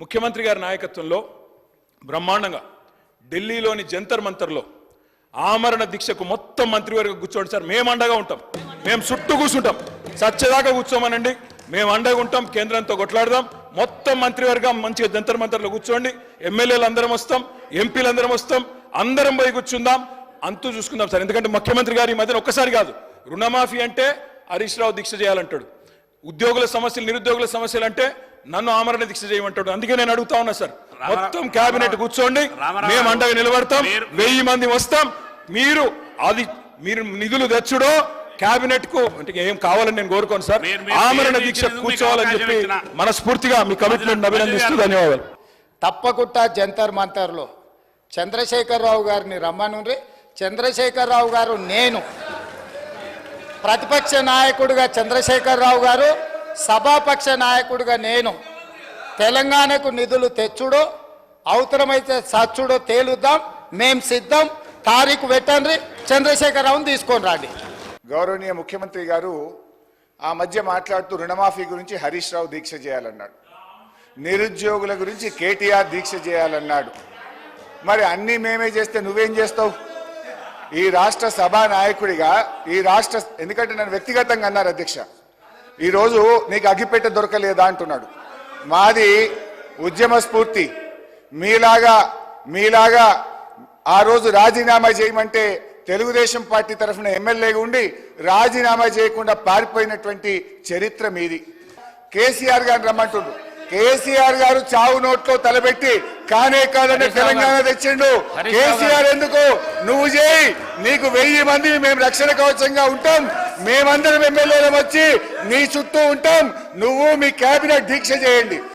ముఖ్యమంత్రి గారి నాయకత్వంలో బ్రహ్మాండంగా ఢిల్లీలోని జంతర్ మంతర్లో ఆమరణ దీక్షకు మొత్తం మంత్రివర్గం కూర్చోండి సార్, మేము అండగా ఉంటాం, మేము చుట్టూ కూర్చుంటాం, సత్యదాకా కూర్చోమనండి, మేము అండగా ఉంటాం, కేంద్రంతో కొట్లాడదాం, మొత్తం మంత్రివర్గం మంచిగా జంతర్ మంతర్లో కూర్చోండి, ఎమ్మెల్యేలు అందరం వస్తాం, ఎంపీలు అందరం వస్తాం, అందరం పోయి కూర్చుందాం, అంతూ చూసుకుందాం సార్. ఎందుకంటే ముఖ్యమంత్రి గారు ఈ మధ్యన ఒక్కసారి కాదు, రుణమాఫీ అంటే హరీష్ రావు దీక్ష చేయాలంటాడు, ఉద్యోగుల సమస్యలు నిరుద్యోగుల సమస్యలు అంటే నన్ను ఆమరణ దీక్ష చేయమంటాడు. అందుకే నేను అడుగుతా ఉన్నా సార్, మొత్తం కేబినెట్ కూర్చోండి, మేము అండగా నిలబడతాం, 1000 మంది వస్తాం, మీరు నిధులు తెచ్చుడో కేబినెట్ కు అంటే ఏం కావాలని నేను కోరుకోను సార్, ఆమరణ దీక్ష కూర్చోవాలని చెప్పి మనస్ఫూర్తిగా మీ కమిట్మెంట్ అభినందిస్తూ ధన్యవాదాలు. తప్పకుండా జంతర్ మంతర్లో చంద్రశేఖరరావు గారిని రమ్మనుండ్రి. చంద్రశేఖరరావు గారు, నేను ప్రతిపక్ష నాయకుడిగా చంద్రశేఖరరావు గారు, సభాపక్ష నాయకుడిగా నేను తెలంగాణకు నిధులు తెచ్చుడో అవసరమైతే సచ్చుడో తేలుద్దాం, మేం సిద్ధం, తారీఖు పెట్టండి, చంద్రశేఖరరావుని తీసుకొని రండి. గౌరవనీయ ముఖ్యమంత్రి గారు ఆ మధ్య మాట్లాడుతూ రుణమాఫీ గురించి హరీష్ రావు దీక్ష చేయాలన్నాడు, నిరుద్యోగుల గురించి కేటీఆర్ దీక్ష చేయాలన్నాడు. మరి అన్నీ మేమే చేస్తే నువ్వేం చేస్తావు? ఈ రాష్ట్ర సభా నాయకుడిగా ఎందుకంటే నన్ను వ్యక్తిగతంగా అన్నారు అధ్యక్ష, ఈరోజు నీకు అగ్గిపెట్టె దొరకలేదా అంటున్నాడు. మాది ఉద్యమ స్ఫూర్తి, మీలాగా ఆ రోజు రాజీనామా చేయమంటే తెలుగుదేశం పార్టీ తరఫున ఎమ్మెల్యేగా ఉండి రాజీనామా చేయకుండా పారిపోయినటువంటి చరిత్ర మీది. కేసీఆర్ గారిని రమ్మంటుండు, కేసీఆర్ గారు చావు నోట్లో తలబెట్టి కానే కాదనే తెలంగాణ తెచ్చిండు. కేసీఆర్ ఎందుకు? నువ్వు చేయి, నీకు 1000 మంది మేము రక్షణ కవచంగా ఉంటాం, మేమందరం ఎమ్మెల్యేలు వచ్చి నీ చుట్టూ ఉంటాం, నువ్వు మీ కేబినెట్ దీక్ష చేయండి.